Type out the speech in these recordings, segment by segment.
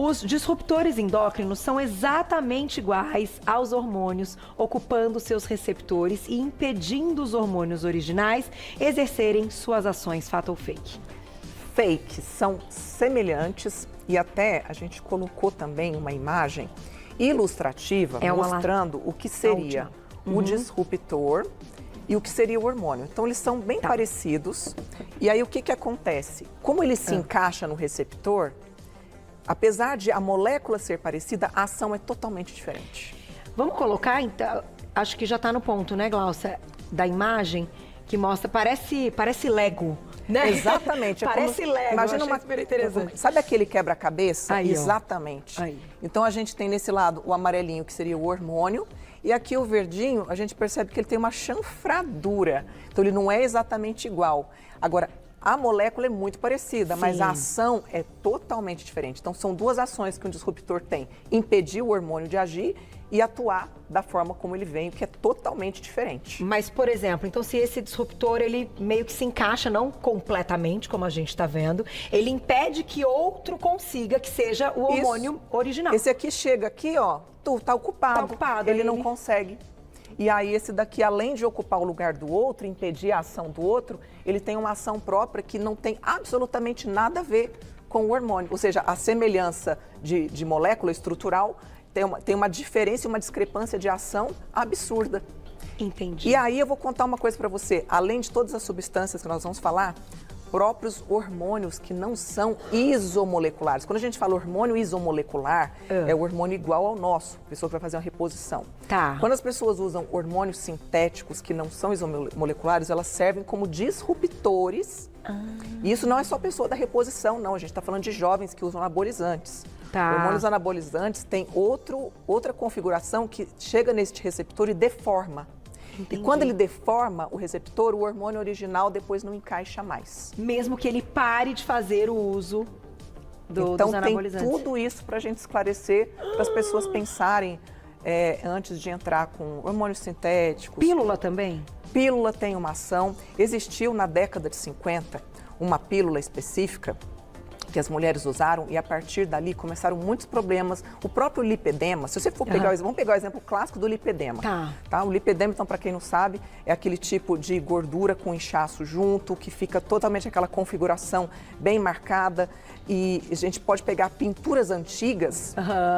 Os disruptores endócrinos são exatamente iguais aos hormônios, ocupando seus receptores e impedindo os hormônios originais exercerem suas ações fatal ou fake. Fake, são semelhantes e até a gente colocou também uma imagem ilustrativa mostrando o que seria o disruptor e o que seria o hormônio. Então, eles são bem parecidos. E aí, o que acontece? Como ele se encaixa no receptor, apesar de a molécula ser parecida, a ação é totalmente diferente. Vamos colocar, então, acho que já está no ponto, né, Glaucia, da imagem que mostra, parece Lego, né? Exatamente. Parece Lego, imagina achei super interessante. Sabe aquele quebra-cabeça? Aí, exatamente. Aí. Então, a gente tem nesse lado o amarelinho, que seria o hormônio, e aqui o verdinho, a gente percebe que ele tem uma chanfradura. Então, ele não é exatamente igual. Agora, a molécula é muito parecida, mas a ação é totalmente diferente. Então, são duas ações que um disruptor tem. Impedir o hormônio de agir e atuar da forma como ele vem, que é totalmente diferente. Mas, por exemplo, então se esse disruptor, ele meio que se encaixa, não completamente, como a gente está vendo, ele impede que outro consiga, que seja o hormônio original. Esse aqui chega aqui, ó, tá ocupado. Tá ocupado. Ele não consegue. E aí esse daqui, além de ocupar o lugar do outro, impedir a ação do outro, ele tem uma ação própria que não tem absolutamente nada a ver com o hormônio. Ou seja, a semelhança de molécula estrutural tem uma diferença e uma discrepância de ação absurda. Entendi. E aí eu vou contar uma coisa para você. Além de todas as substâncias que nós vamos falar, próprios hormônios que não são isomoleculares. Quando a gente fala hormônio isomolecular, é o hormônio igual ao nosso, a pessoa que vai fazer uma reposição. Tá. Quando as pessoas usam hormônios sintéticos que não são isomoleculares, elas servem como disruptores. E isso não é só pessoa da reposição, não. A gente está falando de jovens que usam anabolizantes. Tá. Hormônios anabolizantes têm outra configuração que chega neste receptor e deforma. Entendi. E quando ele deforma o receptor, o hormônio original depois não encaixa mais. Mesmo que ele pare de fazer o uso dos anabolizantes. Então tem tudo isso para a gente esclarecer, para as pessoas pensarem antes de entrar com hormônios sintéticos. Pílula também? Pílula tem uma ação. Existiu na década de 50 uma pílula específica que as mulheres usaram e a partir dali começaram muitos problemas. O próprio lipedema, se você for pegar, vamos pegar o exemplo clássico do lipedema. Tá? O lipedema, então, para quem não sabe, é aquele tipo de gordura com inchaço junto, que fica totalmente aquela configuração bem marcada. E a gente pode pegar pinturas antigas,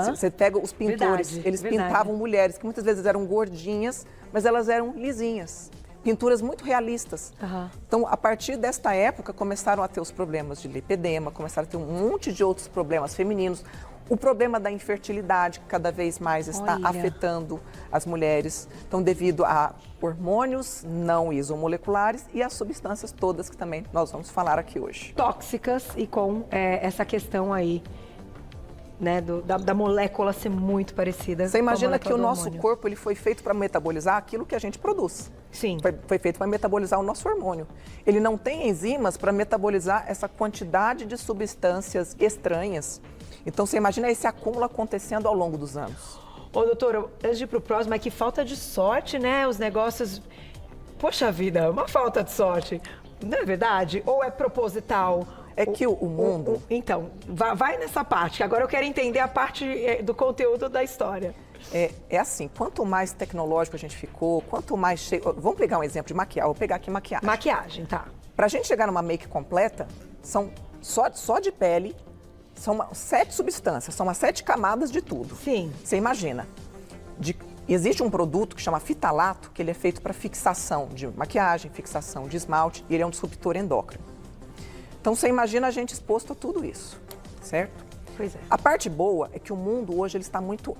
você pega os pintores, eles pintavam mulheres que muitas vezes eram gordinhas, mas elas eram lisinhas. Pinturas muito realistas. Então, a partir desta época, começaram a ter os problemas de lipedema, começaram a ter um monte de outros problemas femininos. O problema da infertilidade, que cada vez mais está afetando as mulheres. Então, devido a hormônios não isomoleculares e as substâncias todas que também nós vamos falar aqui hoje. Tóxicas e com essa questão aí, né, da molécula ser muito parecida. Você imagina que o nosso hormônio. corpo ele foi feito para metabolizar aquilo que a gente produz. Sim. Foi feito para metabolizar o nosso hormônio. Ele não tem enzimas para metabolizar essa quantidade de substâncias estranhas. Então, você imagina esse acúmulo acontecendo ao longo dos anos. Ô, doutora, antes de ir pro próximo, é que falta de sorte, né? Os negócios... Poxa vida, uma falta de sorte. Não é verdade? Ou é proposital? É que o mundo... Então, vai nessa parte, que agora eu quero entender a parte do conteúdo da história. É assim, quanto mais tecnológico a gente ficou, quanto mais cheio... Vamos pegar um exemplo de maquiagem. Vou pegar aqui maquiagem. Maquiagem, tá. Pra gente chegar numa make completa, são só de pele, são 7 substâncias, são umas 7 camadas de tudo. Sim. Você imagina. Existe um produto que chama fitalato, que ele é feito para fixação de maquiagem, fixação de esmalte, e ele é um disruptor endócrino. Então, você imagina a gente exposto a tudo isso, certo? Pois é. A parte boa é que o mundo hoje ele está muito...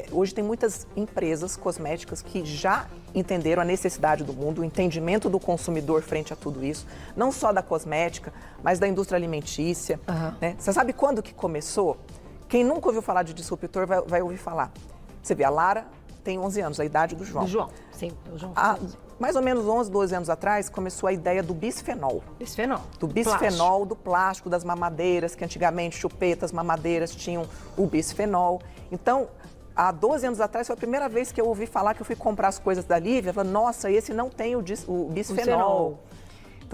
hoje tem muitas empresas cosméticas que já entenderam a necessidade do mundo, o entendimento do consumidor frente a tudo isso, não só da cosmética, mas da indústria alimentícia. Né? Você sabe quando que começou? Quem nunca ouviu falar de disruptor vai ouvir falar. Você vê, a Lara tem 11 anos, a idade do João. Do João, sim. O João mais ou menos 11, 12 anos atrás, começou a ideia do bisfenol. Bisfenol. Do bisfenol, do plástico, das mamadeiras, que antigamente chupetas, mamadeiras tinham o bisfenol. Então, há 12 anos atrás, foi a primeira vez que eu ouvi falar, que eu fui comprar as coisas da Lívia, falando, nossa, esse não tem o bisfenol.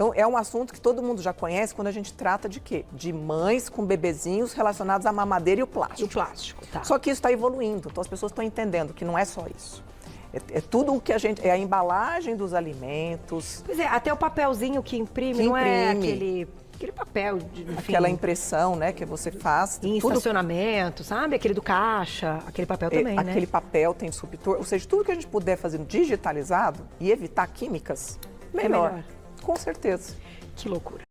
Então, é um assunto que todo mundo já conhece quando a gente trata de quê? De mães com bebezinhos relacionados à mamadeira e o plástico. E o plástico, tá. Só que isso está evoluindo, então as pessoas estão entendendo que não é só isso. É tudo o que a gente... É a embalagem dos alimentos. Pois é, até o papelzinho que imprime, não é aquele papel, enfim, aquela impressão, né, que você faz. em estacionamento, sabe? Aquele do caixa, aquele papel também, né? Aquele papel tem disruptor, ou seja, tudo que a gente puder fazer digitalizado e evitar químicas, melhor. melhor. Com certeza. Que loucura.